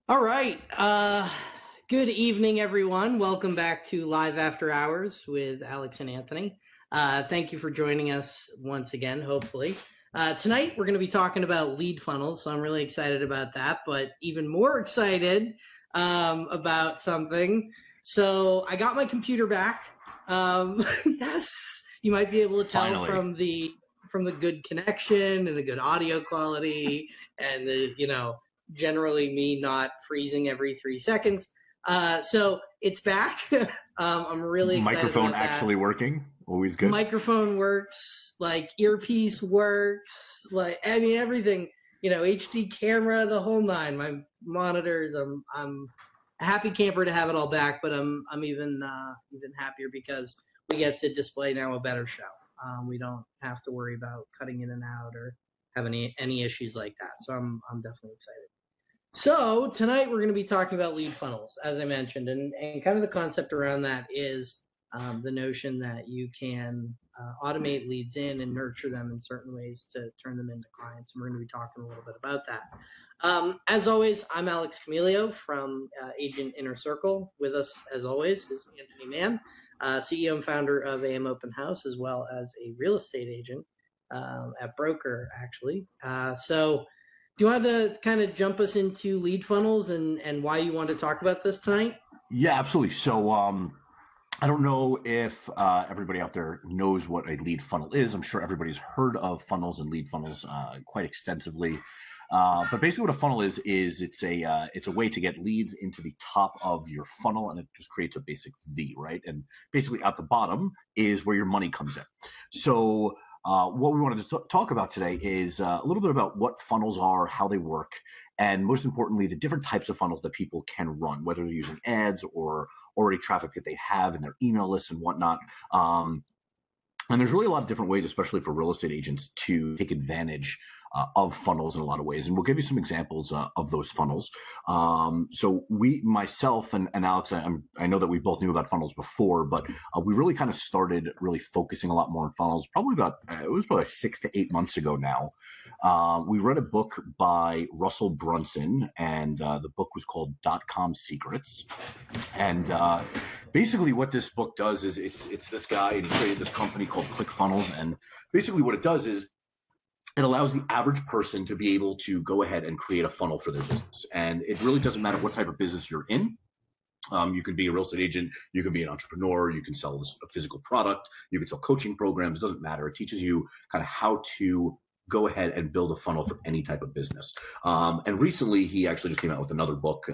All right. Good evening, everyone. Welcome back to Live After Hours with Alex and Anthony. Thank you for joining us once again, hopefully. Tonight, we're going to be talking about lead funnels, so I'm really excited about that, but even more excited about something. So I got my computer back. Yes, you might be able to tell Finally. from the good connection and the good audio quality and the generally me not freezing every 3 seconds. So it's back. I'm really excited Microphone about that. actually working. Always good. Microphone works, like earpiece works, like I mean everything. HD camera, the whole nine. My monitors. I'm a happy camper to have it all back, but I'm even happier because we get to display now a better show. We don't have to worry about cutting in and out or have any issues like that. So I'm definitely excited. So tonight we're going to be talking about lead funnels, as I mentioned, and kind of the concept around that is the notion that you can automate leads in and nurture them in certain ways to turn them into clients. And we're going to be talking a little bit about that. As always, I'm Alex Camilio from Agent Inner Circle. With us, as always, is Anthony Mann, CEO and founder of AM Open House, as well as a real estate agent at Broker, actually. So do you want to kind of jump us into lead funnels and why you want to talk about this tonight? Yeah, absolutely. So I don't know if everybody out there knows what a lead funnel is. I'm sure everybody's heard of funnels and lead funnels quite extensively. But basically what a funnel is it's a way to get leads into the top of your funnel, and it just creates a basic V, right? And basically at the bottom is where your money comes in. So what we wanted to talk about today is a little bit about what funnels are, how they work, and most importantly, the different types of funnels that people can run, whether they're using ads or already traffic that they have in their email lists and whatnot. And there's really a lot of different ways, especially for real estate agents, to take advantage of funnels in a lot of ways. And we'll give you some examples of those funnels. So myself and Alex, I know that we both knew about funnels before, but we really kind of started really focusing a lot more on funnels it was probably 6 to 8 months ago now. We read a book by Russell Brunson, and the book was called .com Secrets. And basically what this book does is it's this guy, and he created this company called ClickFunnels. And basically what it does is it allows the average person to be able to go ahead and create a funnel for their business. And it really doesn't matter what type of business you're in. You can be a real estate agent, you can be an entrepreneur, you can sell a physical product, you can sell coaching programs. It doesn't matter. It teaches you kind of how to go ahead and build a funnel for any type of business. And recently, he actually just came out with another book,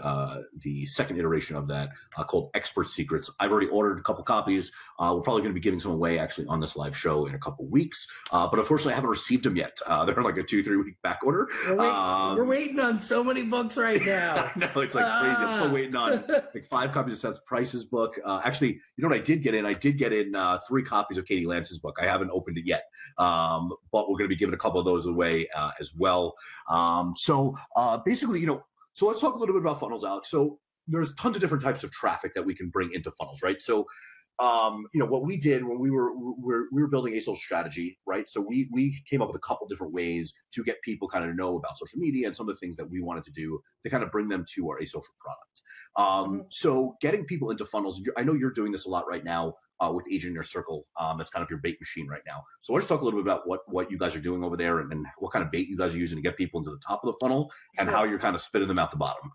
the second iteration of that, called Expert Secrets. I've already ordered a couple copies. We're probably going to be giving some away actually on this live show in a couple weeks. But unfortunately, I haven't received them yet. They're like a 2-3 week back order. We're waiting on so many books right now. I know, it's like crazy. I'm still waiting on like 5 copies of Seth Price's book. Actually, you know what I did get in? I did get in 3 copies of Katie Lance's book. I haven't opened it yet, but we're going to be giving a couple of those away as well. So basically, so let's talk a little bit about funnels, Alex. So there's tons of different types of traffic that we can bring into funnels, right? So what we did when we were building a social strategy, right? So we came up with a couple different ways to get people kind of know about social media and some of the things that we wanted to do to kind of bring them to our a social product. So getting people into funnels, I know you're doing this a lot right now with Agent Inner Circle. That's kind of your bait machine right now. So let's talk a little bit about what you guys are doing over there and what kind of bait you guys are using to get people into the top of the funnel and how you're kind of spitting them out the bottom.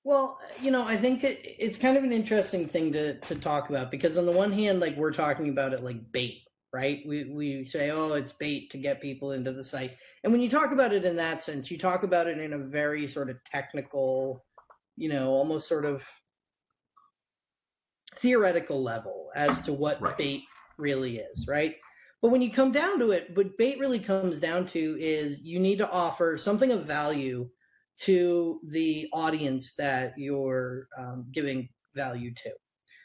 Well, I think it's kind of an interesting thing to talk about because on the one hand, like we're talking about it like bait, right? We say, oh, it's bait to get people into the site. And when you talk about it in that sense, you talk about it in a very sort of technical, almost sort of theoretical level as to what Right. bait really is, right? But when you come down to it, what bait really comes down to is you need to offer something of value to the audience that you're giving value to.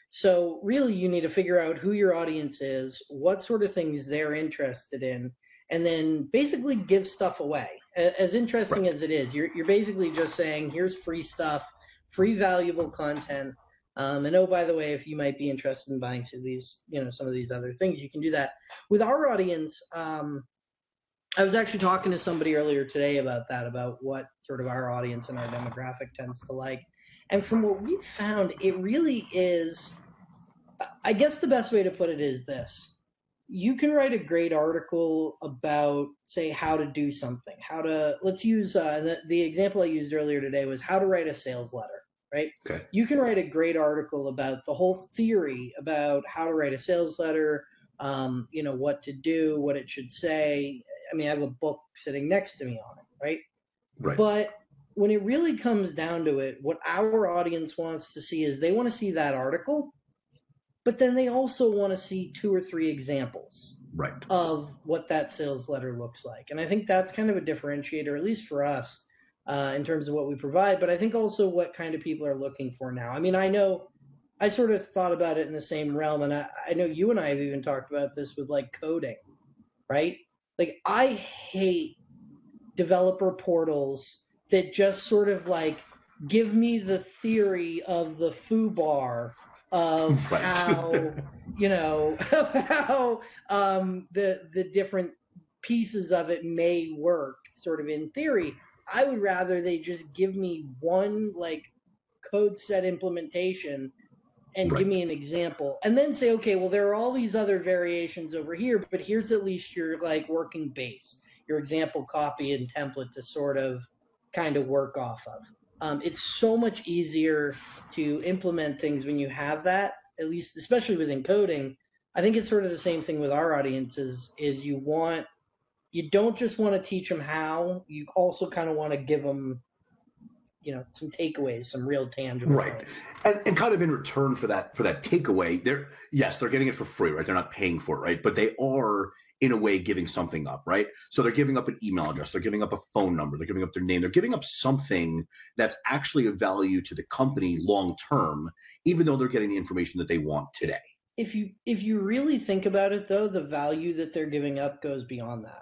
So really you need to figure out who your audience is, what sort of things they're interested in, and then basically give stuff away. As interesting Right. as it is, you're basically just saying, here's free stuff, free valuable content. And oh, by the way, if you might be interested in buying some of these other things, you can do that. With our audience, I was actually talking to somebody earlier today about that, about what sort of our audience and our demographic tends to like. And from what we've found, it really is, I guess the best way to put it is this. You can write a great article about, say, how to do something, let's use, the example I used earlier today was how to write a sales letter, right? Okay. You can write a great article about the whole theory about how to write a sales letter, what to do, what it should say. I mean, I have a book sitting next to me on it, right? Right. But when it really comes down to it, what our audience wants to see is they want to see that article, but then they also want to see 2 or 3 examples Right. of what that sales letter looks like. And I think that's kind of a differentiator, at least for us, in terms of what we provide, but I think also what kind of people are looking for now. I mean, I know I sort of thought about it in the same realm, and I know you and I have even talked about this with like coding, right? Like, I hate developer portals that just sort of like give me the theory of the foo bar of Right. how of how the different pieces of it may work sort of in theory. I would rather they just give me one like code set implementation and Right. give me an example and then say, okay, well, there are all these other variations over here, but here's at least your like working base, your example copy and template to sort of kind of work off of. It's so much easier to implement things when you have that, at least, especially within coding. I think it's sort of the same thing with our audiences is you don't just want to teach them how, you also kind of want to give them, some takeaways, some real tangible Right. things. And kind of in return for that takeaway, they're getting it for free, right? They're not paying for it, right? But they are in a way giving something up, right? So they're giving up an email address, they're giving up a phone number, they're giving up their name, they're giving up something that's actually of value to the company long term, even though they're getting the information that they want today. If you really think about it though, the value that they're giving up goes beyond that.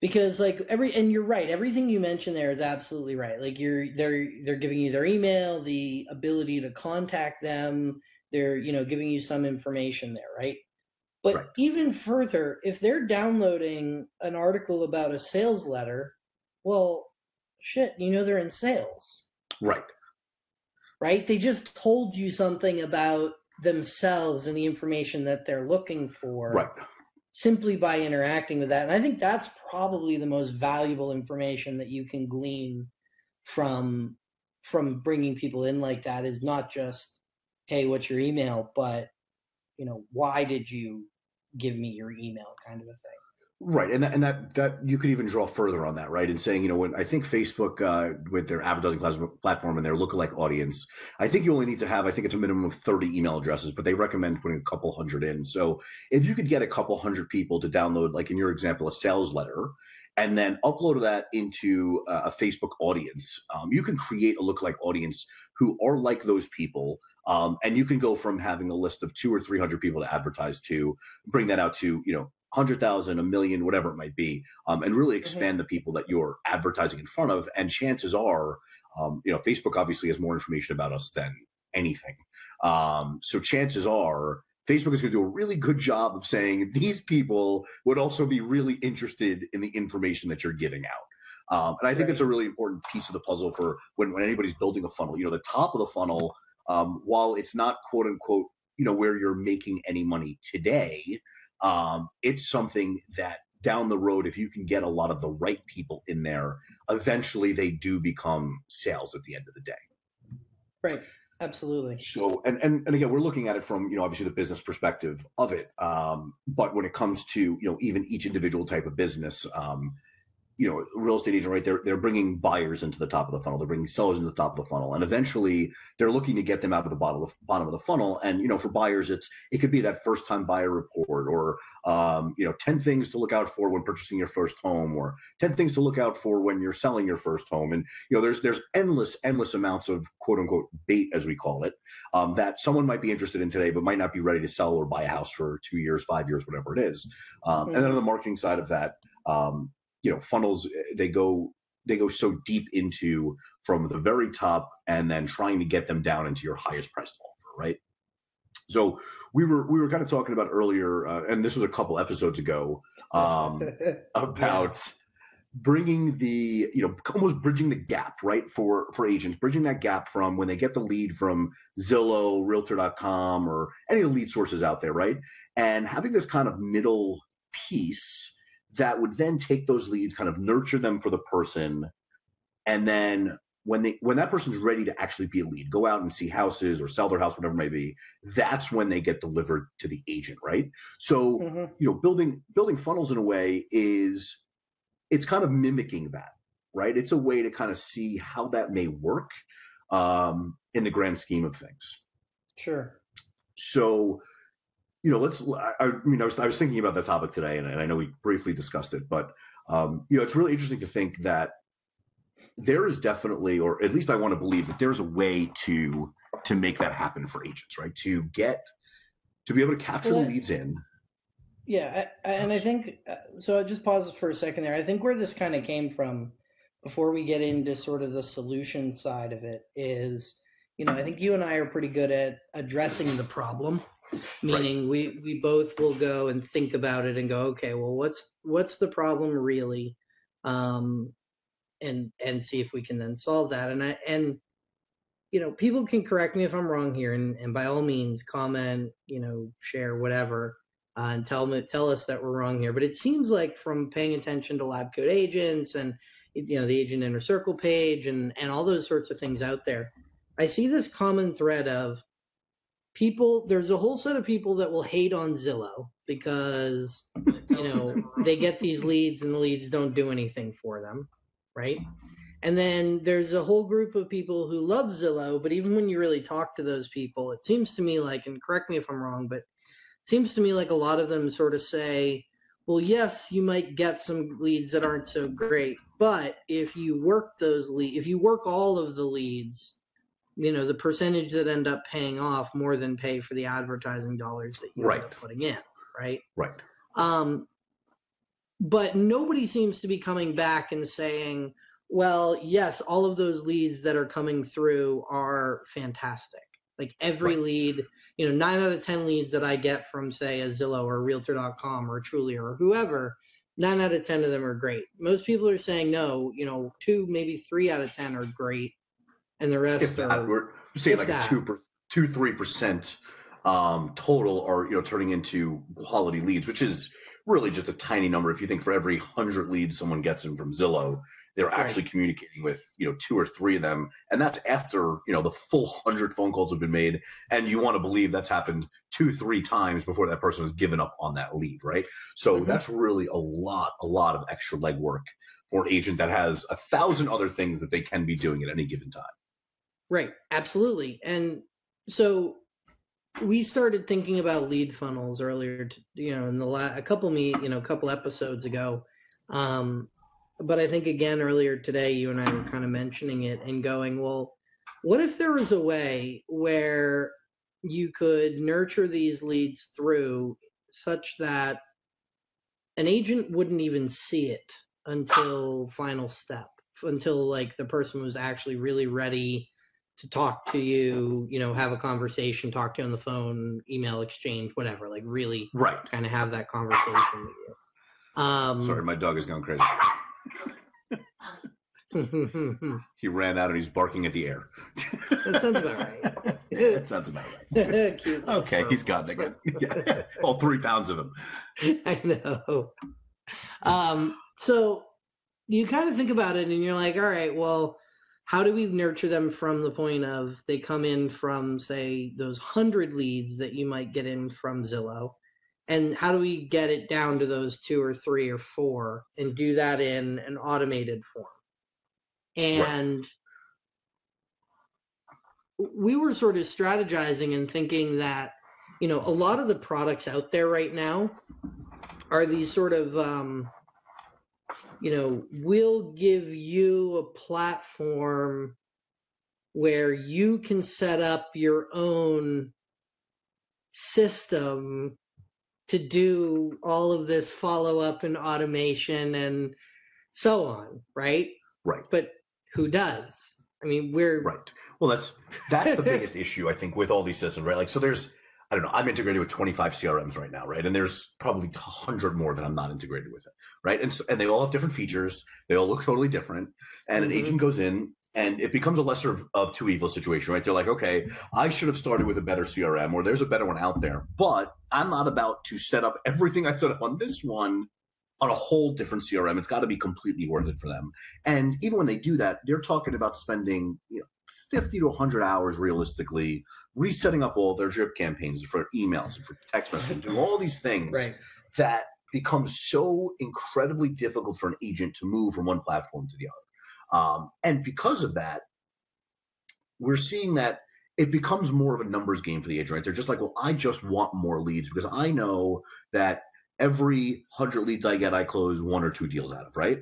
Because like and you're right, everything you mentioned there is absolutely right. Like they're giving you their email, the ability to contact them, they're, giving you some information there, right? But Right. even further, if they're downloading an article about a sales letter, well, shit, they're in sales. Right. Right? They just told you something about themselves and the information that they're looking for. Right. Simply by interacting with that. And I think that's probably the most valuable information that you can glean from bringing people in like that is not just, hey, what's your email, but, why did you give me your email kind of a thing. Right, and that you could even draw further on that, right? And saying, when I think Facebook with their advertising platform and their lookalike audience, I think you only need to have, I think it's a minimum of 30 email addresses, but they recommend putting a couple hundred in. So if you could get a couple hundred people to download, like in your example, a sales letter, and then upload that into a Facebook audience, you can create a lookalike audience who are like those people, and you can go from having a list of 200 or 300 people to advertise to, bring that out to 100,000, a million, whatever it might be, and really expand the people that you're advertising in front of. And chances are, Facebook obviously has more information about us than anything. So chances are Facebook is going to do a really good job of saying these people would also be really interested in the information that you're giving out. And I think it's a really important piece of the puzzle for when anybody's building a funnel. The top of the funnel, while it's not quote unquote, where you're making any money today, it's something that down the road, if you can get a lot of the right people in there, eventually they do become sales at the end of the day. Right. Absolutely. So, and again, we're looking at it from, obviously the business perspective of it. But when it comes to, even each individual type of business, real estate agent, right? They're bringing buyers into the top of the funnel. They're bringing sellers into the top of the funnel, and eventually they're looking to get them out of the bottom of the funnel. And for buyers, it could be that first time buyer report, or 10 things to look out for when purchasing your first home, or 10 things to look out for when you're selling your first home. And there's endless amounts of quote unquote bait, as we call it, that someone might be interested in today, but might not be ready to sell or buy a house for 2 years, 5 years, whatever it is. And then on the marketing side of that, funnels, they go so deep into from the very top and then trying to get them down into your highest priced offer, right? So we were kind of talking about earlier, and this was a couple episodes ago, about bringing the, almost bridging the gap, right, for agents, bridging that gap from when they get the lead from Zillow, Realtor.com, or any of the lead sources out there, right, and having this kind of middle piece that would then take those leads, kind of nurture them for the person, and then when that person's ready to actually be a lead, go out and see houses or sell their house, whatever it may be, that's when they get delivered to the agent, right? So, building funnels in a way it's kind of mimicking that, right? It's a way to kind of see how that may work in the grand scheme of things. Sure. So, I was thinking about that topic today, and I know we briefly discussed it, but it's really interesting to think that there is definitely, or at least I want to believe that there's a way to make that happen for agents, right? To be able to capture the leads in. Yeah, and I think, so I'll just pause for a second there. I think where this kind of came from, before we get into sort of the solution side of it, is, I think you and I are pretty good at addressing the problem, meaning we both will go and think about it and go, okay, well, what's the problem really, and see if we can then solve that. And people can correct me if I'm wrong here, and by all means comment, share, whatever. And tell us that we're wrong here. But it seems like from paying attention to Lab Coat Agents and the Agent Inner Circle page and all those sorts of things out there, I see this common thread of people. There's a whole set of people that will hate on Zillow because they get these leads and the leads don't do anything for them, right? And then there's a whole group of people who love Zillow, but even when you really talk to those people, it seems to me like, and correct me if I'm wrong, but seems to me like a lot of them sort of say, well, yes, you might get some leads that aren't so great, but if you work all of the leads, the percentage that end up paying off more than pay for the advertising dollars that you end up putting in, right? Right. But nobody seems to be coming back and saying, well, yes, all of those leads that are coming through are fantastic. Like every lead, 9 out of 10 leads that I get from, say, a Zillow or Realtor.com or Trulia or whoever, 9 out of 10 of them are great. Most people are saying no, 2, maybe 3 out of 10 are great, and the rest we're saying like a 2-3% total are turning into quality leads, which is really just a tiny number. If you think for every 100 leads someone gets in from Zillow, they're actually communicating with 2 or 3 of them, and that's after the full 100 phone calls have been made, and you want to believe that's happened 2-3 times before that person has given up on that lead, right? So that's really a lot of extra legwork for an agent that has 1,000 other things that they can be doing at any given time. Right, absolutely. And so we started thinking about lead funnels earlier, in a couple episodes ago. But I think, again, earlier today, you and I were kind of mentioning it and going, well, what if there was a way where you could nurture these leads through such that an agent wouldn't even see it until final step, until like the person was actually really ready to talk to you, have a conversation, talk to you on the phone, email exchange, whatever, like really kind of have that conversation with you. Sorry, my dog is going crazy. He ran out and he's barking at the air. That sounds about right. That sounds about right. Cute. Okay, he's got it again. Yeah. All 3 pounds of him. I know. So you kind of think about it and you're like, all right, well, how do we nurture them from the point of they come in from, say, those 100 leads that you might get in from Zillow? And how do we get it down to those 2 or 3 or 4 and do that in an automated form? And we were sort of strategizing and thinking that, a lot of the products out there right now are these sort of, we'll give you a platform where you can set up your own system to do all of this follow-up and automation and so on, right? Right. But who does? I mean, we're... Right. Well, that's the biggest issue, I think, with all these systems, right? Like, so there's, I don't know, I'm integrated with 25 CRMs right now, right? And there's probably 100 more that I'm not integrated with it, right? And they all have different features. They all look totally different. And an agent goes in and it becomes a lesser of two evil situation, right? They're like, okay, I should have started with a better CRM, or there's a better one out there, but I'm not about to set up everything I set up on this one on a whole different CRM. It's got to be completely worth it for them. And even when they do that, they're talking about spending, 50 to 100 hours realistically resetting up all their drip campaigns for emails and for text messaging, and do all these things that become so incredibly difficult for an agent to move from one platform to the other. And because of that, we're seeing that it becomes more of a numbers game for the agent, right? They're just like, well, I just want more leads because I know that every 100 leads I get, I close 1 or 2 deals out of, right?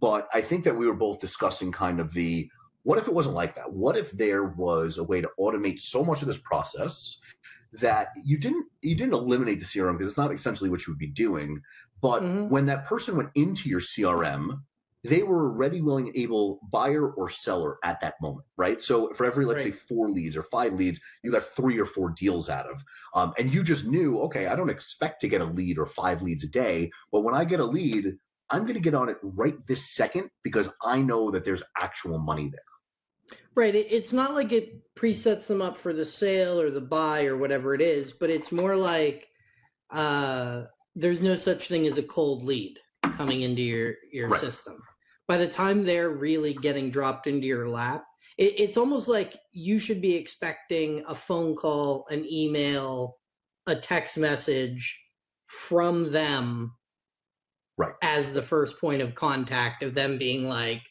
But I think that we were both discussing kind of what if it wasn't like that? What if there was a way to automate so much of this process that you didn't eliminate the CRM, because it's not essentially what you would be doing, but when that person went into your CRM, they were ready, willing, able buyer or seller at that moment, right? So for every, let's say 4 leads or 5 leads, you got 3 or 4 deals out of, and you just knew, okay, I don't expect to get a lead or 5 leads a day, but when I get a lead, I'm going to get on it right this second because I know that there's actual money there. Right. It's not like it presets them up for the sale or the buy or whatever it is, but it's more like there's no such thing as a cold lead coming into your system. By the time they're really getting dropped into your lap, it's almost like you should be expecting a phone call, an email, a text message from them as the first point of contact, of them being like,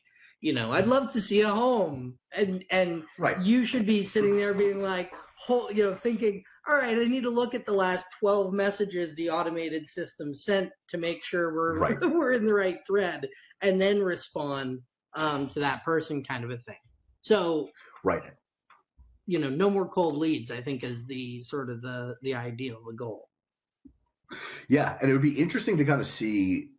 I'd love to see a home. And you should be sitting there being like, thinking, all right, I need to look at the last 12 messages the automated system sent to make sure we're in the right thread, and then respond to that person, kind of a thing. So, no more cold leads, I think, is the sort of the ideal, the goal. Yeah, and it would be interesting to kind of see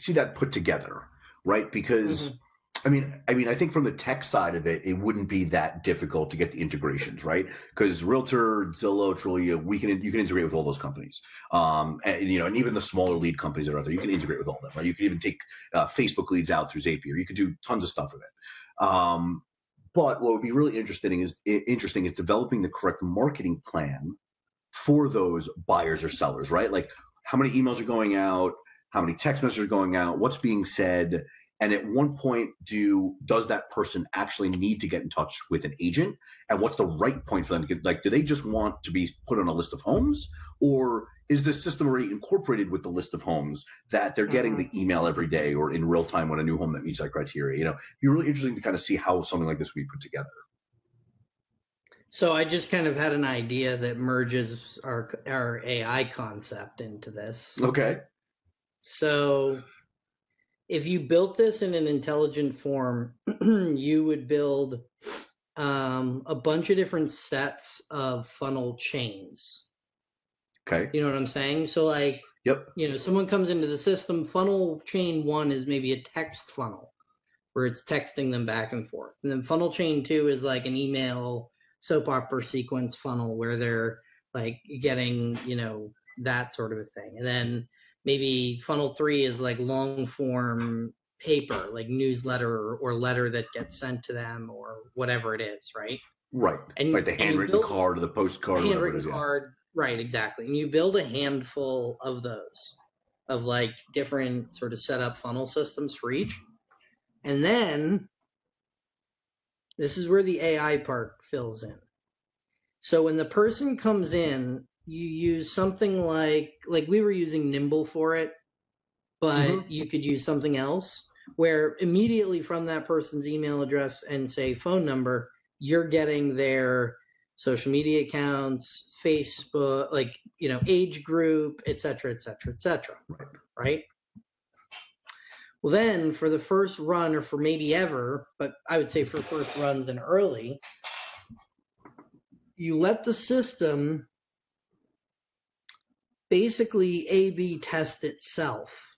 that put together. Right, because I think from the tech side of it, it wouldn't be that difficult to get the integrations, right? Because Realtor, Zillow, Trulia, you can integrate with all those companies, and even the smaller lead companies that are out there, you can integrate with all of them, right? You can even take Facebook leads out through Zapier. You could do tons of stuff with it. But what would be really interesting is developing the correct marketing plan for those buyers or sellers, right? Like how many emails are going out, how many text messages are going out, what's being said, and at one point does that person actually need to get in touch with an agent, and what's the right point for them to get, like, do they just want to be put on a list of homes, or is this system already incorporated with the list of homes that they're getting the email every day or in real time when a new home that meets that criteria? It'd be really interesting to kind of see how something like this would be put together. So I just kind of had an idea that merges our AI concept into this. Okay. So if you built this in an intelligent form, you would build a bunch of different sets of funnel chains. Okay. You know what I'm saying? So like, someone comes into the system, funnel chain 1 is maybe a text funnel where it's texting them back and forth. And then funnel chain 2 is like an email soap opera sequence funnel where they're like getting, that sort of a thing. And then maybe funnel 3 is like long form paper, like newsletter or letter that gets sent to them or whatever it is, right? Right. And like the handwritten card or the postcard. Handwritten card, right, exactly. And you build a handful of those, of like different sort of setup funnel systems for each. And then this is where the AI part fills in. So when the person comes in, you use something like we were using Nimble for it, but you could use something else where immediately from that person's email address and say phone number, you're getting their social media accounts, Facebook, age group, et cetera, et cetera, et cetera. Right? Well, then for the first run, or for maybe ever, but I would say for first runs and early, you let the system basically A/B test itself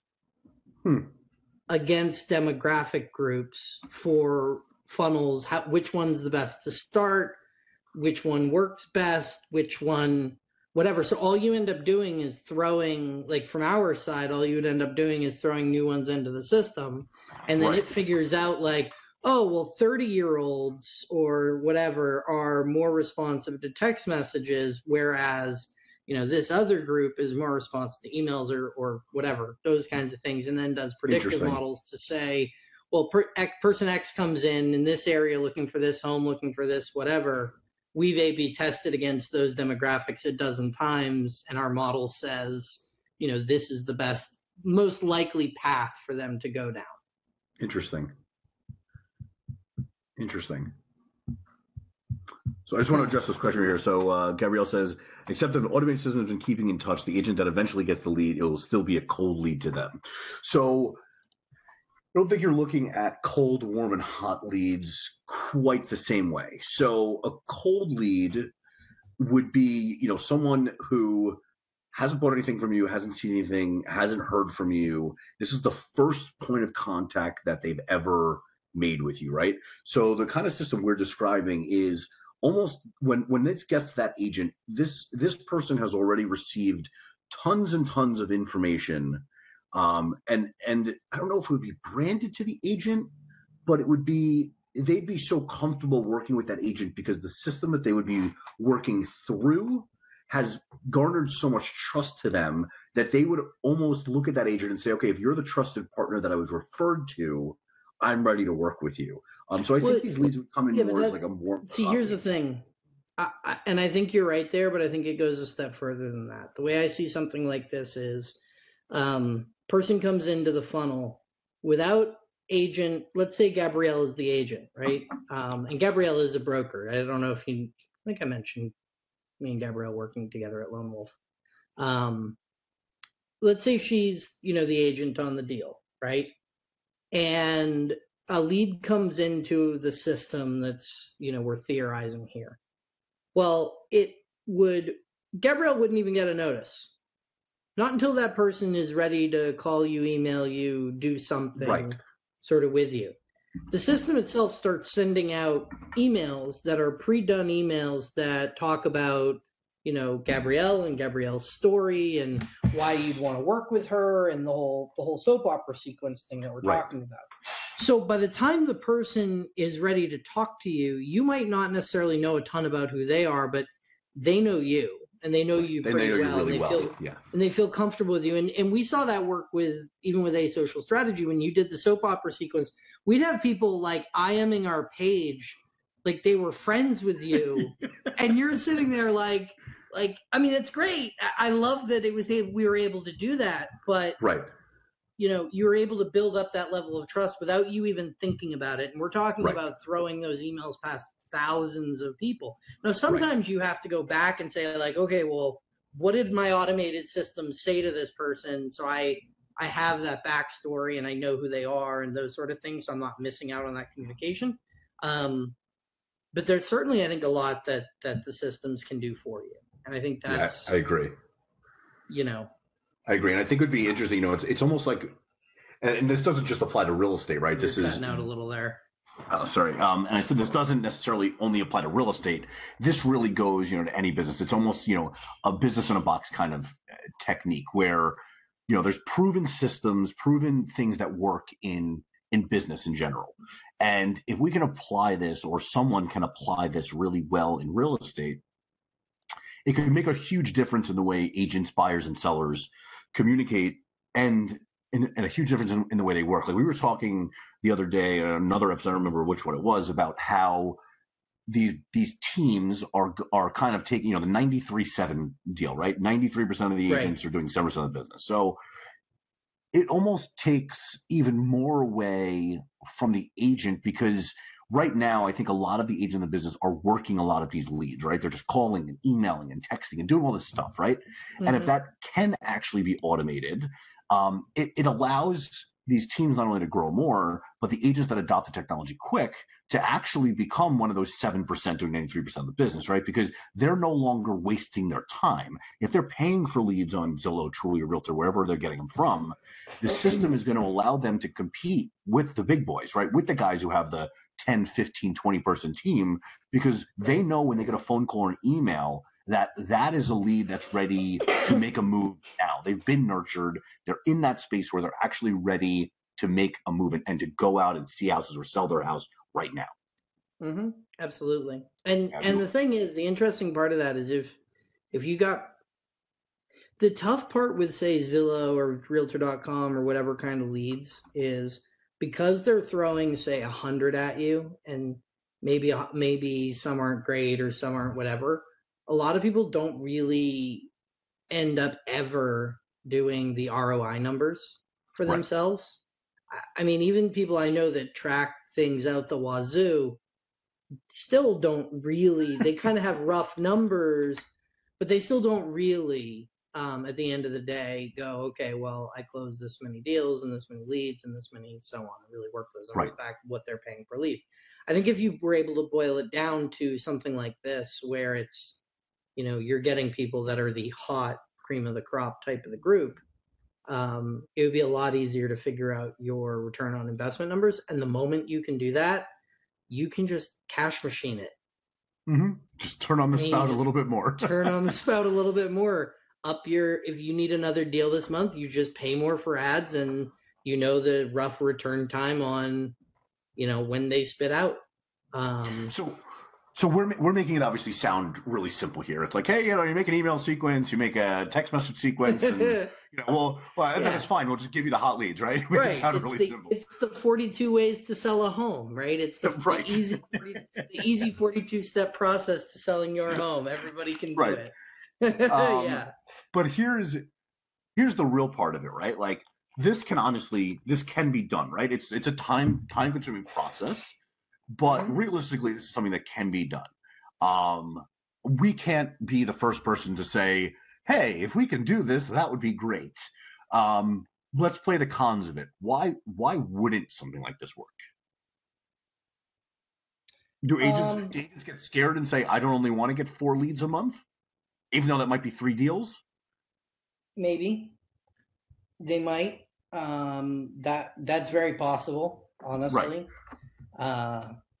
against demographic groups for funnels, which one's the best to start, which one works best, which one, whatever. So all you end up doing is throwing, like from our side, all you would end up doing is throwing new ones into the system. And then Right. it figures out like, oh, well, 30-year-olds or whatever are more responsive to text messages, whereas, this other group is more responsive to emails or whatever, those kinds of things. And then does predictive models to say, well, person X comes in this area looking for this home, looking for this, whatever. We've A/B tested against those demographics a dozen times, and our model says, this is the best, most likely path for them to go down. Interesting. So I just want to address this question here. So Gabrielle says, except if an automated system has been keeping in touch, the agent that eventually gets the lead, it will still be a cold lead to them. So I don't think you're looking at cold, warm, and hot leads quite the same way. So a cold lead would be, someone who hasn't bought anything from you, hasn't seen anything, hasn't heard from you. This is the first point of contact that they've ever made with you, right? So the kind of system we're describing is almost when this gets to that agent, this person has already received tons and tons of information. And I don't know if it would be branded to the agent, but they'd be so comfortable working with that agent because the system that they would be working through has garnered so much trust to them that they would almost look at that agent and say, okay, if you're the trusted partner that I was referred to, I'm ready to work with you. So I think these leads would come in more as like a warm. See, here's the thing. And I think you're right there, but I think it goes a step further than that. The way I see something like this is person comes into the funnel without agent. Let's say Gabrielle is the agent, right? And Gabrielle is a broker. I don't know if I think I mentioned me and Gabrielle working together at Lone Wolf. Let's say she's, the agent on the deal, right? And a lead comes into the system that's, we're theorizing here. Well, Gabrielle wouldn't even get a notice. Not until that person is ready to call you, email you, do something sort of with you. The system itself starts sending out emails that are pre-done emails that talk about, Gabrielle and Gabrielle's story and why you'd want to work with her and the whole soap opera sequence thing that we're talking about. So by the time the person is ready to talk to you, you might not necessarily know a ton about who they are, but they know you and they know you pretty well. And they feel comfortable with you. And we saw that work even with Asocial Strategy. When you did the soap opera sequence, we'd have people like IMing our page like they were friends with you. And you're sitting there like, I mean, it's great. I love that we were able to do that, but you were able to build up that level of trust without you even thinking about it. And we're talking about throwing those emails past thousands of people. Now, sometimes you have to go back and say like, okay, well, what did my automated system say to this person? So I have that backstory and I know who they are and those sort of things. So I'm not missing out on that communication. But there's certainly, I think, a lot that the systems can do for you. And I think that's, I agree. I agree. And I think it would be interesting, it's almost like, and this doesn't just apply to real estate, right? This is cutting out a little there. Oh, sorry. And I said this doesn't necessarily only apply to real estate. This really goes, to any business. It's almost, a business in a box kind of technique where, there's proven systems, proven things that work in business in general. And if we can apply this, or someone can apply this really well in real estate, it can make a huge difference in the way agents, buyers, and sellers communicate, and a huge difference in the way they work. Like we were talking the other day, another episode, I don't remember which one it was, about how these teams are kind of taking, the 93-7 deal, right? 93% of the agents are doing 7% of the business. So it almost takes even more away from the agent, because right now, I think a lot of the agents in the business are working a lot of these leads, right? They're just calling and emailing and texting and doing all this stuff, right? Mm-hmm. And if that can actually be automated, it allows these teams not only to grow more, but the agents that adopt the technology quick to actually become one of those 7% doing 93% of the business, right? Because they're no longer wasting their time. If they're paying for leads on Zillow, Trulia, Realtor, wherever they're getting them from, the system is going to allow them to compete with the big boys, right? With the guys who have the 10, 15, 20 person team, because they know when they get a phone call or an email that that is a lead that's ready to make a move now. They've been nurtured. They're in that space where they're actually ready to make a move and to go out and see houses or sell their house right now. Mm-hmm. Absolutely. And the thing is, the interesting part of that is if you got the tough part with, say, Zillow or Realtor.com or whatever kind of leads is because they're throwing, say, 100 at you, and maybe some aren't great or some aren't whatever. A lot of people don't really end up ever doing the ROI numbers for Right. themselves. I mean, even people I know that track things out the wazoo still don't really, they kind of have rough numbers, but they still don't really, at the end of the day, go, okay, well, I closed this many deals and this many leads and this many so on. I really work those numbers back, what they're paying per lead. I think if you were able to boil it down to something like this, where it's, you're getting people that are the hot cream of the crop type of the group, it would be a lot easier to figure out your return on investment numbers. And the moment you can do that, you can just cash machine it. Mm-hmm. Just turn on the spout a little bit more. Turn on the spout a little bit more. If you need another deal this month, you just pay more for ads, and the rough return time on, when they spit out. So we're making it obviously sound really simple here. It's like, hey, you make an email sequence, you make a text message sequence, and that's fine. We'll just give you the hot leads, right? Right. It sound really simple. It's the 42 ways to sell a home, right? It's the easy 42-step process to selling your home. Everybody can do it. Yeah. But here's the real part of it, right? Like this can be done, right? It's a time consuming process. But realistically, this is something that can be done. We can't be the first person to say, hey, if we can do this, that would be great. Let's play the cons of it. Why wouldn't something like this work? Do agents get scared and say, I don't only want to get 4 leads a month, even though that might be 3 deals? Maybe. They might. That's very possible, honestly. Right.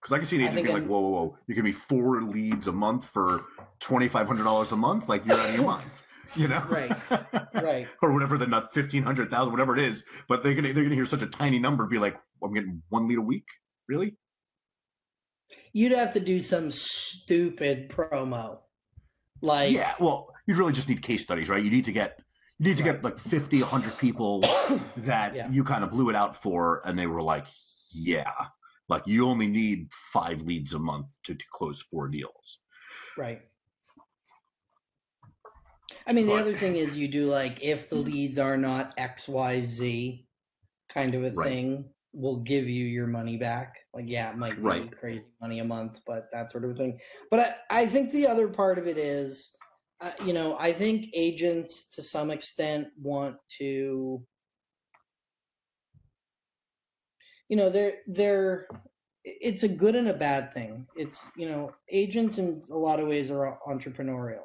Because I can see an agent being like, whoa, you give me 4 leads a month for $2,500 a month? Like, you're out of your mind, Right. Or whatever, the not 1,500, 1,000, whatever it is. But they're gonna hear such a tiny number, be like, I'm getting 1 lead a week? Really? You'd have to do some stupid promo. Like, yeah, well, you really just need case studies, right? You need to get like 50, 100 people that you kind of blew it out for, and they were like, yeah. Like, you only need 5 leads a month to close 4 deals. Right. I mean, the other thing is you do, like, if the leads are not XYZ kind of a thing, we'll give you your money back. Like, yeah, it might be crazy money a month, but that sort of thing. But I think the other part of it is, I think agents to some extent want to, it's a good and a bad thing. It's, agents in a lot of ways are entrepreneurial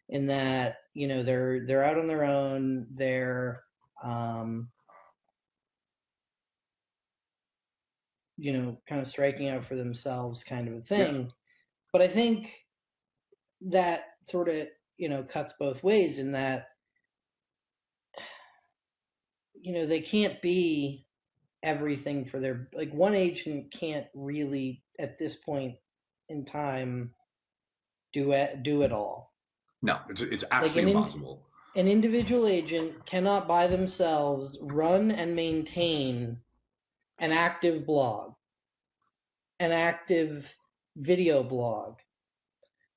in that, they're out on their own. They're, kind of striking out for themselves kind of a thing. Yeah. But I think that sort of, cuts both ways in that, they can't be everything for their, like, one agent can't really at this point in time do it all. No, it's absolutely impossible. An individual agent cannot by themselves run and maintain an active blog, an active video blog,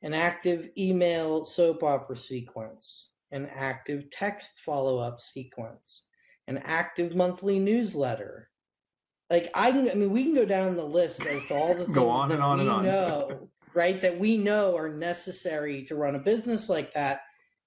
an active email soap opera sequence, an active text follow-up sequence, an active monthly newsletter. Like, we can go down the list as to all the things go on and on and on. Know, right, that we know are necessary to run a business like that.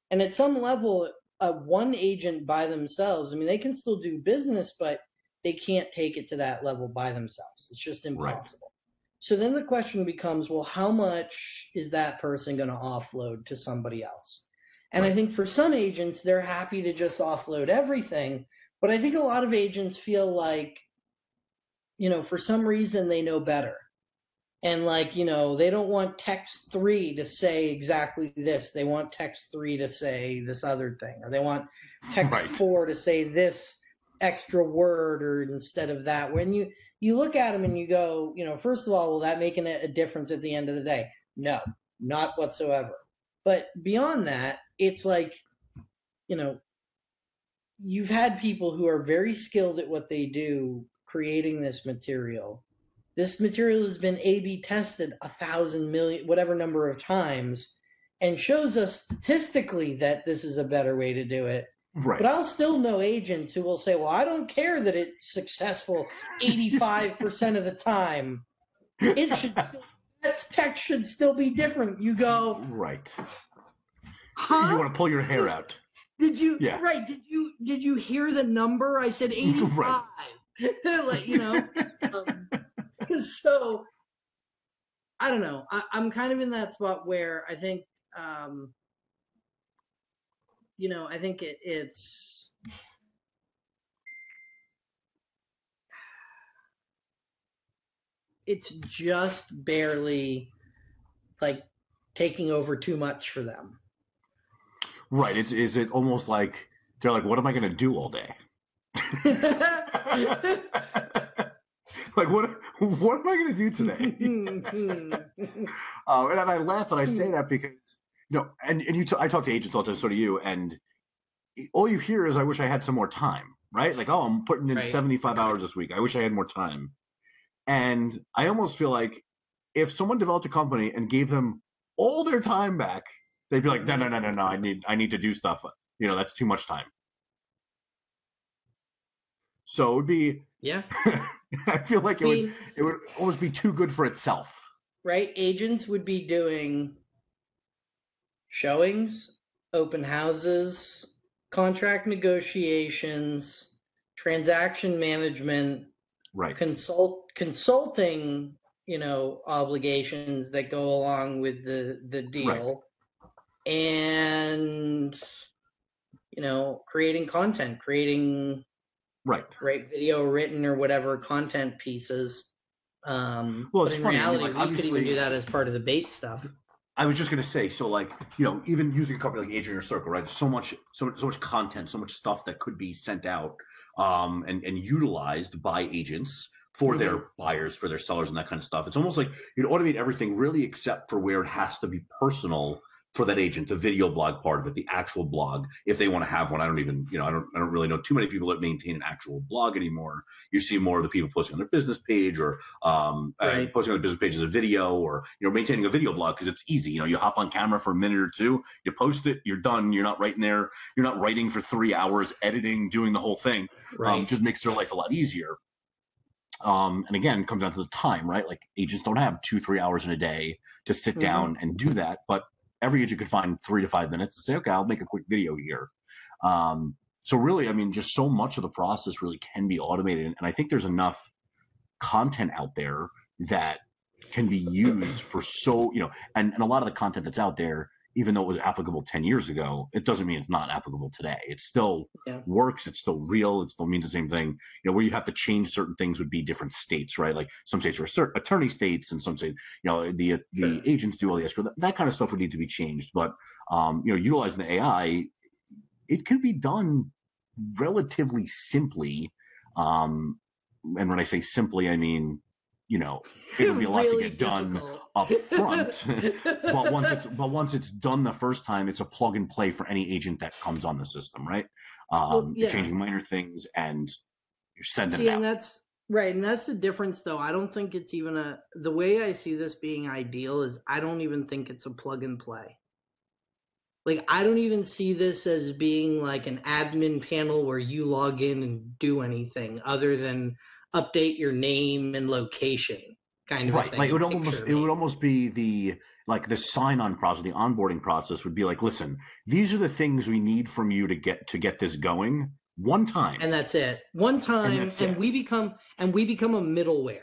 And at some level, one agent by themselves, they can still do business, but they can't take it to that level by themselves. It's just Right. impossible. So then the question becomes, well, how much is that person going to offload to somebody else? And I Right. think for some agents, they're happy to just offload everything. But I think a lot of agents feel like, for some reason they know better. And like, they don't want text 3 to say exactly this. They want text 3 to say this other thing. Or they want text Right. 4 to say this extra word or instead of that. When you look at them and you go, first of all, will that make a difference at the end of the day? No, not whatsoever. But beyond that, it's like, you've had people who are very skilled at what they do creating this material. This material has been A/B tested 1,000 million, whatever number of times, and shows us statistically that this is a better way to do it. Right. But I'll still know agents who will say, well, I don't care that it's successful 85% of the time. It should still, that text should still be different. You go, Right. huh? You want to pull your hair out. Did you? Yeah. Right. Did you hear the number? I said 85. Right. So I don't know. I'm kind of in that spot where I think, I think it's just barely like taking over too much for them. Right. Is it almost like they're like, what am I going to do all day? Like, what am I going to do today? And I laugh and I say that because, I talk to agents all the time, so do you, and all you hear is, I wish I had some more time, right? Like, oh, I'm putting in Right. 75 hours this week. I wish I had more time. And I almost feel like if someone developed a company and gave them all their time back, they'd be like, no, I need to do stuff. That's too much time. So it would be, Yeah. I feel like it would almost be too good for itself. Right? Agents would be doing showings, open houses, contract negotiations, transaction management, Right. consulting, obligations that go along with the deal, and creating content, Right. video, written or whatever content pieces. Well, but it's in funny. reality, we could obviously, even do that as part of the bait stuff. I was just going to say, so like, even using a company like Agent Inner Circle, right? So much content, so much stuff that could be sent out, and utilized by agents for their buyers, for their sellers, and that kind of stuff. It's almost like you'd automate everything really, except for where it has to be personal for that agent, the video blog part of it, the actual blog, if they want to have one. I don't even, I don't really know too many people that maintain an actual blog anymore. You see more of the people posting on their business page or posting on the business page as a video, or maintaining a video blog because it's easy. You hop on camera for a minute or two, you post it, you're done. You're not writing for 3 hours, editing, doing the whole thing. Right. Just makes their life a lot easier. And again, it comes down to the time, right? Like, agents don't have 2-3 hours in a day to sit down and do that, but every agent could find 3 to 5 minutes to say, okay, I'll make a quick video here. So really, just so much of the process really can be automated. And I think there's enough content out there that can be used for and a lot of the content that's out there, even though it was applicable 10 years ago, it doesn't mean it's not applicable today. It still works. It's still real. It still means the same thing. Where you have to change certain things would be different states, right? Like, some states are attorney states, and some states, the agents do all the escrow. That kind of stuff would need to be changed. But, utilizing the AI, it can be done relatively simply. And when I say simply, I mean, it'll be a lot Really to get done difficult. up front. but once it's done the first time, it's a plug and play for any agent that comes on the system, right? You're changing minor things and you're sending it out. And that's right. And that's the difference, though. I don't think it's even the way I see this being ideal is I don't even think it's a plug and play. Like, I don't even see this as being like an admin panel where you log in and do anything other than update your name and location, kind of right. thing. Like, it would almost be the sign-on process, the onboarding process would be like, listen, these are the things we need from you to get this going. one time, and that's it. One time, and we become a middleware.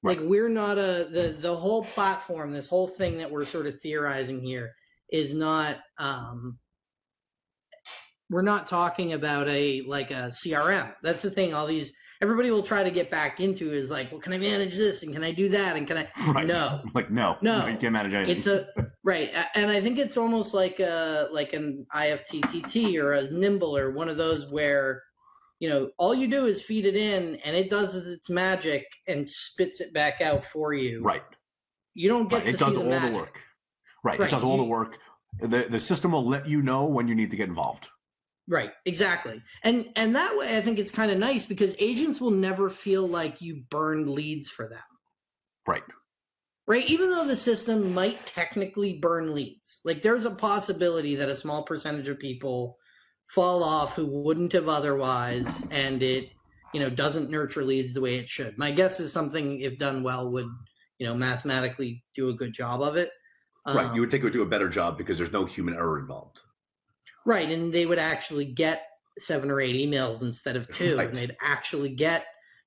Right. Like we're not the whole platform, this whole thing that we're sort of theorizing here is not. We're not talking about a CRM. That's the thing. Everybody will try to get back into is like, well, can I manage this and can I do that and can I? Right. No, no, you can't manage anything. It's right, and I think it's almost like an IFTTT or a Nimble or one of those where, all you do is feed it in and it does its magic and spits it back out for you. Right. You don't get to see the magic. It does all the work. Right. It does all the work. The system will let you know when you need to get involved. Right, exactly. And that way I think it's kind of nice because agents will never feel like you burned leads for them. Right. Right, even though the system might technically burn leads. Like there's a possibility that a small percentage of people fall off who wouldn't have otherwise, and it, doesn't nurture leads the way it should. My guess is something, if done well, would, mathematically do a good job of it. Right, you would think it would do a better job because there's no human error involved. Right, and they would actually get 7 or 8 emails instead of 2, right. And they'd actually get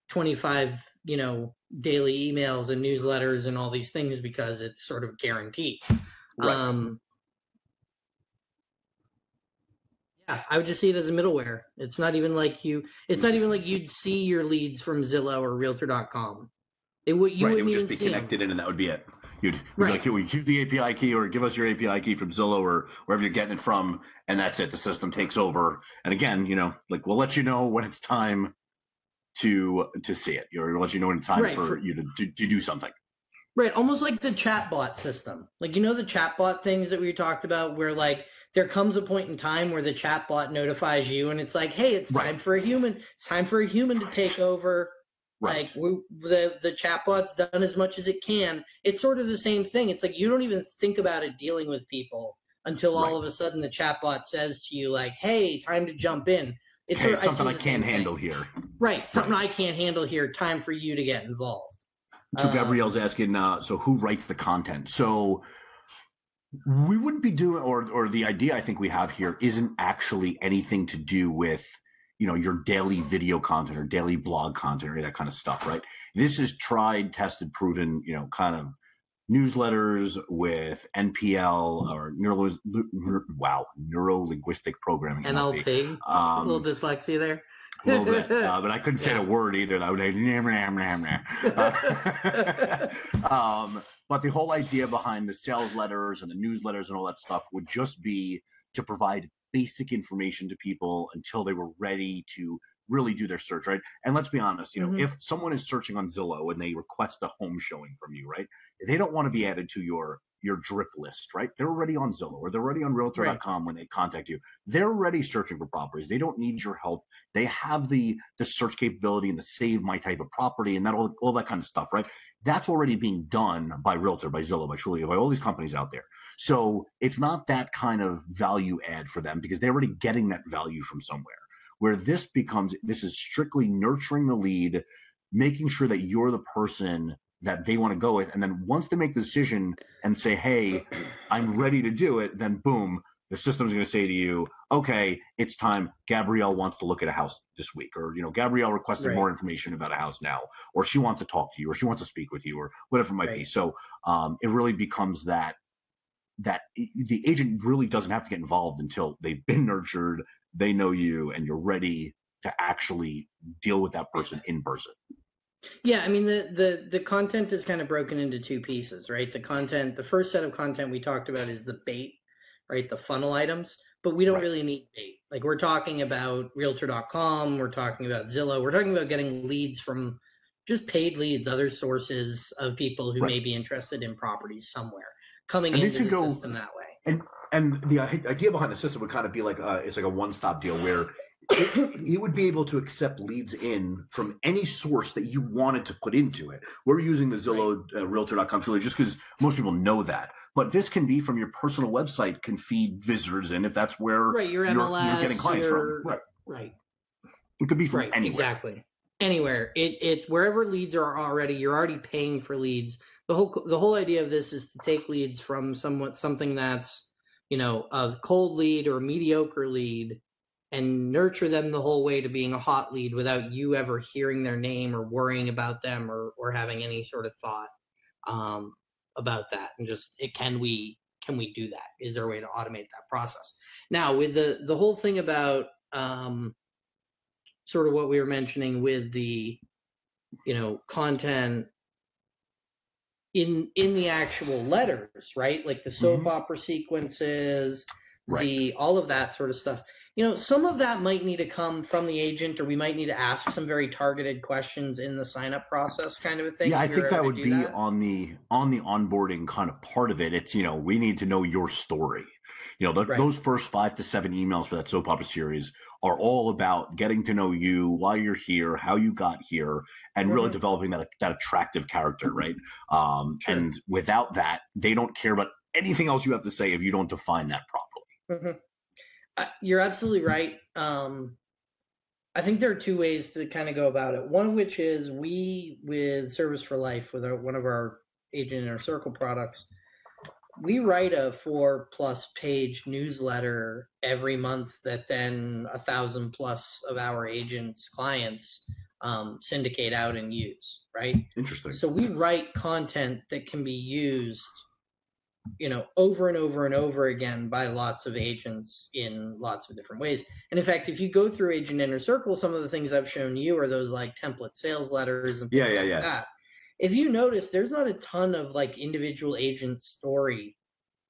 25, daily emails and newsletters and all these things because it's sort of guaranteed. Right. Yeah, I would just see it as a middleware. It's not even like you'd see your leads from Zillow or Realtor.com. It would just be connected in, and that would be it. You'd be like, here, use the API key, or give us your API key from Zillow or wherever you're getting it from, and that's it. The system takes over. And again, we'll let you know when it's time to see it, or we'll let you know when it's time for you to do something. Right, almost like the chatbot system. Like, the chatbot things that we talked about where, there comes a point in time where the chatbot notifies you, and it's like, hey, it's time for a human. It's time for a human to take over. Right. Like the chatbot's done as much as it can. It's sort of the same thing. It's like you don't even think about it dealing with people until all of a sudden the chatbot says to you, like, "Hey, time to jump in." It's something I can't handle here. Right. Something I can't handle here. Time for you to get involved. So Gabrielle's asking, so who writes the content? So we wouldn't be doing, or the idea I think we have here isn't actually anything to do with your daily video content or daily blog content or that kind of stuff, right? This is tried, tested, proven, kind of newsletters with NPL or neuro-linguistic programming. NLP, a little dyslexia there. A little bit, but I couldn't say the word either. I would like, but the whole idea behind the sales letters and the newsletters and all that stuff would just be to provide basic information to people until they were ready to really do their search, right? And let's be honest, if someone is searching on Zillow and they request a home showing from you, right? They don't want to be added to your drip list, right? They're already on Zillow or they're already on Realtor.com when they contact you. They're already searching for properties. They don't need your help. They have the search capability and the save my type of property and that all that kind of stuff, right? That's already being done by Realtor, by Zillow, by Trulia, by all these companies out there. So it's not that kind of value add for them because they're already getting that value from somewhere. Where this is strictly nurturing the lead, making sure that you're the person that they want to go with. And then once they make the decision and say, hey, I'm ready to do it, then boom, the system's going to say to you, okay, it's time. Gabrielle wants to look at a house this week, or, Gabrielle requested more information about a house now, or she wants to talk to you, or she wants to speak with you, or whatever it might be. So it really becomes that the agent really doesn't have to get involved until they've been nurtured, they know you, and you're ready to actually deal with that person in person. Yeah, I mean, the content is kind of broken into 2 pieces, right? The first set of content we talked about is the bait, right? The funnel items, but we don't really need bait. Like we're talking about Realtor.com, we're talking about Zillow, we're talking about getting leads from just paid leads, other sources of people who may be interested in properties somewhere, coming into the system that way. And the idea behind the system would kind of be like it's like a one-stop deal where it would be able to accept leads in from any source that you wanted to put into it. We're using the Zillow Realtor.com Trulia just because most people know that. But this can be from your personal website, can feed visitors in if that's where your MLS, you're getting clients from. Right. It could be from anywhere. Exactly. Anywhere. It's wherever leads are already, you're already paying for leads. The whole idea of this is to take leads from something that's, a cold lead or a mediocre lead and nurture them the whole way to being a hot lead without you ever hearing their name or worrying about them or having any sort of thought about that. And just can we do that? Is there a way to automate that process? Now, with the whole thing about sort of what we were mentioning with the content in the actual letters, right? Like the soap opera sequences, Right. all of that sort of stuff. Some of that might need to come from the agent, or we might need to ask some very targeted questions in the sign up process, kind of a thing. Yeah, I if we were think that ever to would do be that. on the onboarding kind of part of it. It's, we need to know your story. Right. Those first 5 to 7 emails for that soap opera series are all about getting to know you, why you're here, how you got here, and really developing that attractive character, right? Sure. And without that, they don't care about anything else you have to say if you don't define that properly. You're absolutely right. I think there are two ways to kind of go about it. One of which is we, with Service for Life, with one of our Agent Inner Circle products, we write a 4+ page newsletter every month that then 1,000+ of our agents' clients syndicate out and use, right? Interesting. So we write content that can be used over and over and over again by lots of agents in lots of different ways. And in fact, if you go through Agent Inner Circle, some of the things I've shown you are those like template sales letters and things like that. If you notice, there's not a ton of like individual agent story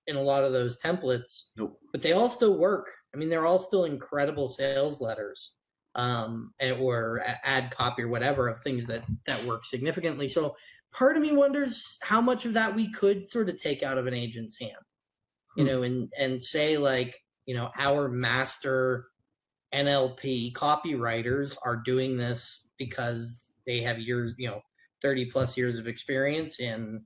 in a lot of those templates, but they all still work. I mean, they're all still incredible sales letters, or ad copy or whatever of things that work significantly. So part of me wonders how much of that we could sort of take out of an agent's hand, and say like, our master NLP copywriters are doing this because they have years, 30+ years of experience in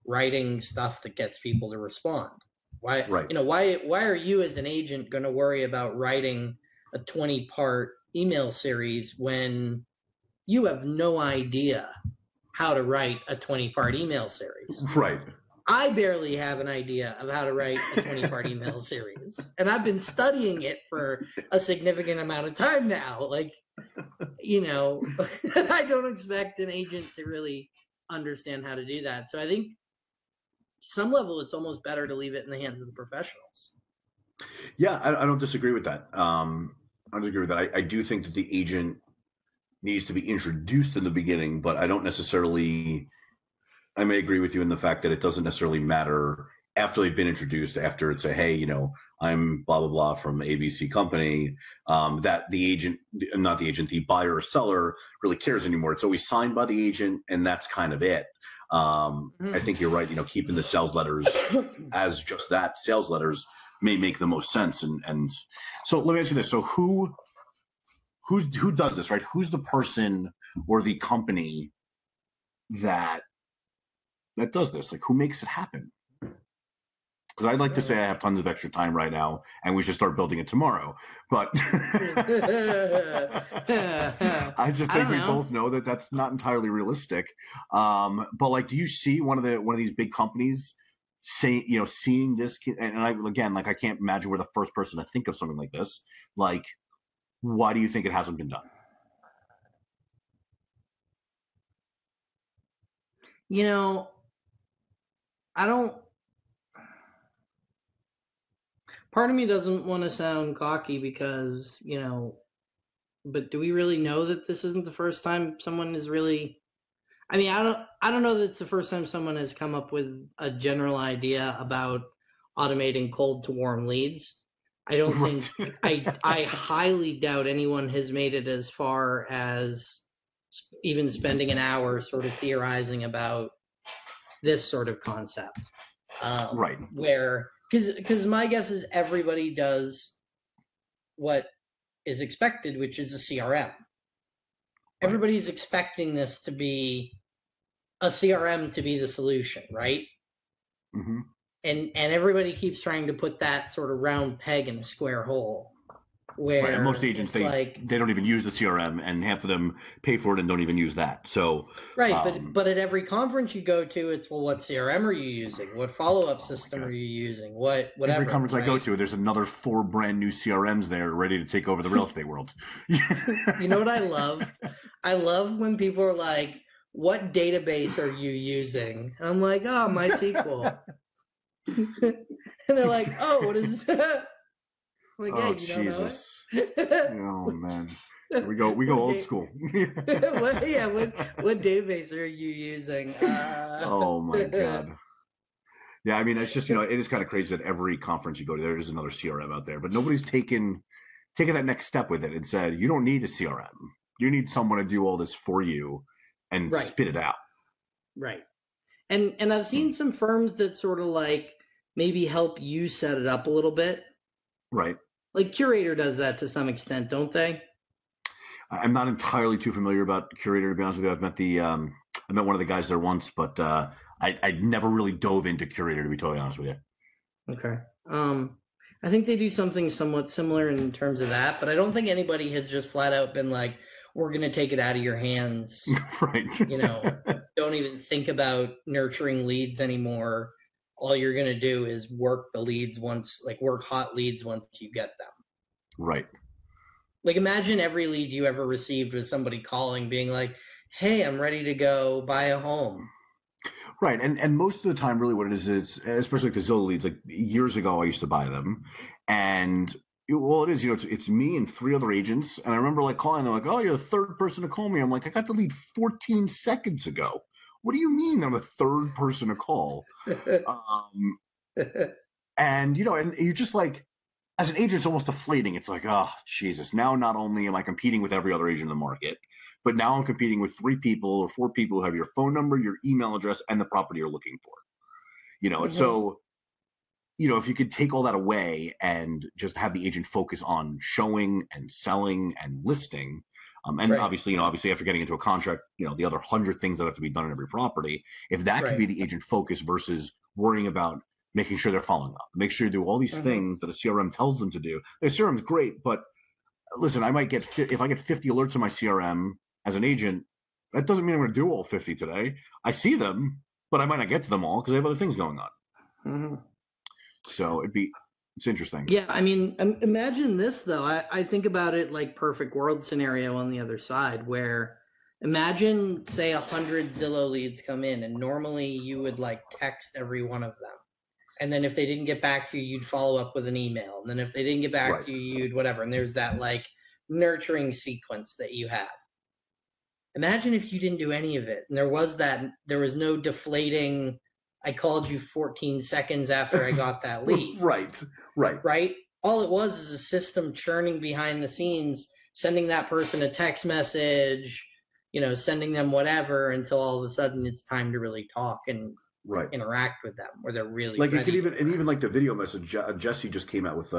writing stuff that gets people to respond. Why are you as an agent going to worry about writing a 20-part email series when you have no idea how to write a 20-part email series? Right. I barely have an idea of how to write a 20-part email series, and I've been studying it for a significant amount of time now. Like, I don't expect an agent to really understand how to do that. So I think some level it's almost better to leave it in the hands of the professionals. Yeah, I don't disagree with that. I do think that the agent needs to be introduced in the beginning, but I don't necessarily. I may agree with you in the fact that it doesn't necessarily matter after they've been introduced, after it's I'm blah, blah, blah from ABC company, that the buyer or seller really cares anymore. It's always signed by the agent, and that's kind of it. I think you're right. Keeping the sales letters as just that, sales letters, may make the most sense. And so let me ask you this. So who does this, right? Who's the person or the company that does this? Like, who makes it happen? Because I'd like to say I have tons of extra time right now and we should start building it tomorrow. But I just think we both know that that's not entirely realistic. But like, do you see one of these big companies seeing this? And I can't imagine we're the first person to think of something like this. Like, why do you think it hasn't been done? Part of me doesn't want to sound cocky because, but do we really know that this isn't the first time someone is really, I don't know that it's the first time someone has come up with a general idea about automating cold to warm leads. I don't think, I highly doubt anyone has made it as far as even spending an hour sort of theorizing about this sort of concept. Right. Where, because my guess is everybody does what is expected, which is a CRM. Right. Everybody's expecting this to be a CRM to be the solution, right? Mm-hmm. And everybody keeps trying to put that sort of round peg in a square hole. where Right. And most agents, it's like, they don't even use the CRM, and half of them pay for it and don't even use that. So right, but at every conference you go to, it's, well, what CRM are you using? What follow-up system are you using? Whatever. every conference I go right? to, there's another 4 brand new CRMs there ready to take over the real estate world. You know what I love? I love when people are like, what database are you using? And I'm like, oh, MySQL. And they're like, oh, what is that? I'm like, yeah, Oh, you don't know Jesus. it? Oh, man. We go old school. what database are you using? Oh, my God. Yeah, I mean, it's just, it is kind of crazy that every conference you go to, there's another CRM out there, but nobody's taken that next step with it and said, you don't need a CRM. You need someone to do all this for you and Right. spit it out. Right. And I've seen some firms that sort of like maybe help you set it up a little bit. Right. Like Curator does that to some extent, don't they? I'm not entirely too familiar about Curator, to be honest with you. I've met I met one of the guys there once, but I never really dove into Curator, to be totally honest with you. Okay. I think they do something somewhat similar in terms of that, but I don't think anybody has just flat out been like, we're going to take it out of your hands. Right. Don't even think about nurturing leads anymore. All you're going to do is work the leads work hot leads once you get them. Right. Like, imagine every lead you ever received was somebody calling, being like, hey, I'm ready to go buy a home. Right. And most of the time, really what it is, especially like the Zillow leads, like years ago, I used to buy them. And, well, it is, it's me and 3 other agents. And I remember like calling, they're like, oh, you're the 3rd person to call me. I'm like, I got the lead 14 seconds ago. What do you mean I'm the 3rd person to call? And you're just like, as an agent, it's almost deflating. It's like, oh, Jesus. Now, not only am I competing with every other agent in the market, but now I'm competing with 3 people or 4 people who have your phone number, your email address, and the property you're looking for. And so, if you could take all that away and just have the agent focus on showing and selling and listing, and Right. obviously after getting into a contract, the other 100 things that have to be done in every property, if that could Right. be the agent focus versus worrying about making sure they're following up, make sure you do all these things that a CRM tells them to do. The CRM's great, but listen, if I get 50 alerts in my CRM as an agent, that doesn't mean I'm going to do all 50 today. I see them, but I might not get to them all because I have other things going on. Mm-hmm. So it's interesting. Yeah, I mean, imagine this, though. I think about it like perfect world scenario on the other side, where imagine, say, 100 Zillow leads come in, and normally you would like text every one of them. And then if they didn't get back to you, you'd follow up with an email. And then if they didn't get back to you, you'd whatever. And there's that like nurturing sequence that you have. Imagine if you didn't do any of it. And there was no deflating, I called you 14 seconds after I got that lead. Right. Right? All it was is a system churning behind the scenes, sending that person a text message, sending them whatever until all of a sudden it's time to really talk and interact with them, where they're really like ready. it could even like the video message. Jesse just came out with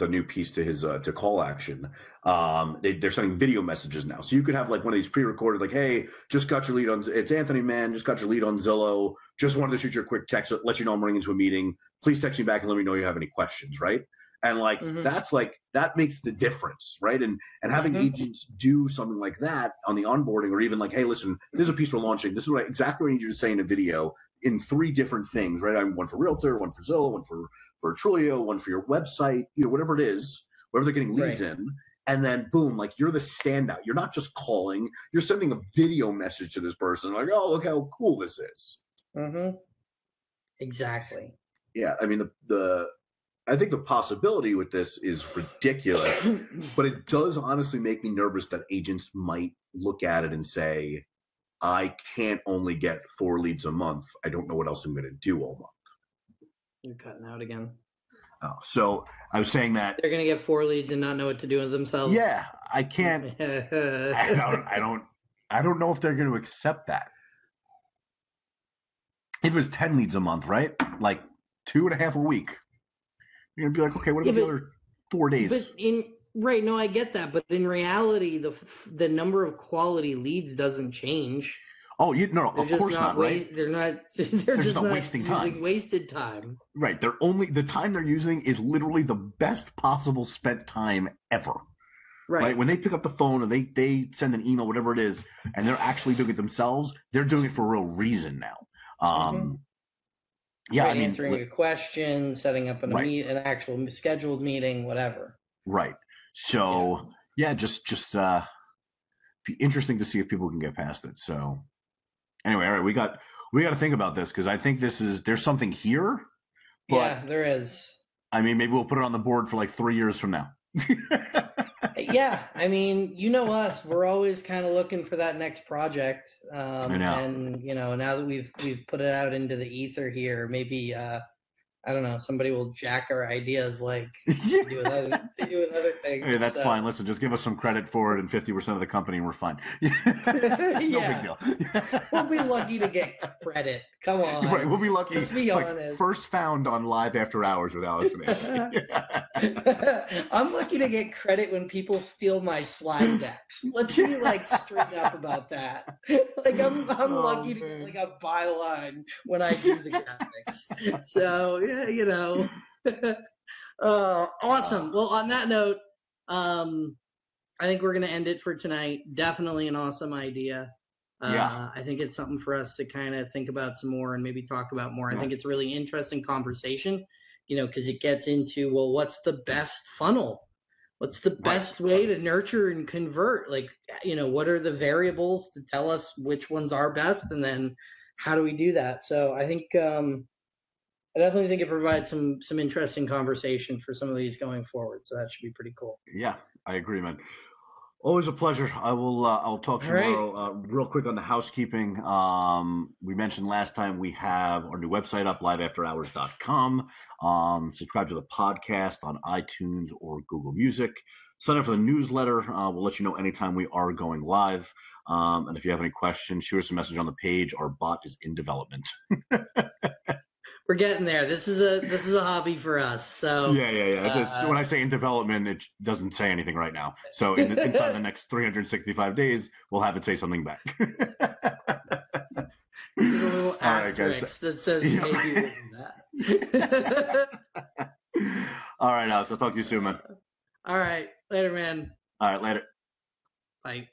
a new piece to his to call action. They're sending video messages now, so you could have like one of these pre-recorded, like, hey, just got your lead on, it's Anthony, man, just got your lead on Zillow, just wanted to shoot you a quick text, let you know I'm running into a meeting, please text me back and let me know you have any questions, right? And like that's like, that makes the difference, right? And having agents do something like that on the onboarding, or even like, hey, listen, this is a piece we're launching, this is exactly what I need you to say in a video in 3 different things, right? I'm one for Realtor, one for Zillow, one for Trulio, one for your website, whatever it is, whatever they're getting leads in. And then boom, like you're the standout. You're not just calling, you're sending a video message to this person. Like, oh, look how cool this is. Exactly. Yeah. I mean, I think the possibility with this is ridiculous, but it does honestly make me nervous that agents might look at it and say, I can't only get 4 leads a month. I don't know what else I'm going to do all month. You're cutting out again. Oh, so I was saying that they're going to get 4 leads and not know what to do with themselves. Yeah, I can't. I don't know if they're going to accept that. If it was 10 leads a month, right? Like 2.5 a week. You're going to be like, okay, what about the other 4 days? Right, no, I get that, but in reality, the number of quality leads doesn't change. Oh, no, They're of just course not, right? They're not. They're just not not wasting using time. wasted time. Right. The time they're using is literally the best possible spent time ever. Right. When they pick up the phone or they send an email, whatever it is, and they're actually doing it themselves, they're doing it for a real reason now. Yeah, right, answering a question, setting up an actual scheduled meeting, whatever. Right. So just be interesting to see if people can get past it. So anyway, all right, we got to think about this because I think there's something here. But, yeah, there is. I mean, maybe we'll put it on the board for like 3 years from now. Yeah, I mean, you know us, we're always kind of looking for that next project. I know. And now that we've put it out into the ether here, maybe I don't know, somebody will jack our ideas like they do with other things. Hey, that's fine. Listen, just give us some credit for it and 50% of the company and we're fine. No big deal. We'll be lucky to get credit. Come on. Right, we'll be lucky. Let's be honest. First found on Live After Hours with Allison Ashley. I'm lucky to get credit when people steal my slide decks. Let's be straight up about that. I'm lucky to get like a byline when I do the graphics. So awesome. Well, on that note, I think we're gonna end it for tonight. Definitely an awesome idea. I think it's something for us to kind of think about some more and maybe talk about more. I think it's a really interesting conversation, because it gets into, well, what's the best funnel? What's the best way to nurture and convert? What are the variables to tell us which ones are best? And then how do we do that? So I think, I definitely think it provides some interesting conversation for some of these going forward. So that should be pretty cool. Yeah, I agree, man. Always a pleasure. I'll talk tomorrow. Real quick on the housekeeping. We mentioned last time we have our new website up, liveafterhours.com. Subscribe to the podcast on iTunes or Google Music. Sign up for the newsletter. We'll let you know anytime we are going live. And if you have any questions, shoot us a message on the page. Our bot is in development. We're getting there. This is a hobby for us. So yeah. When I say in development, it doesn't say anything right now. So inside the next 365 days, we'll have it say something back. A little asterisk that says maybe that. All right, Alex. I'll talk to you soon, man. All right. Later, man. All right. Later. Bye.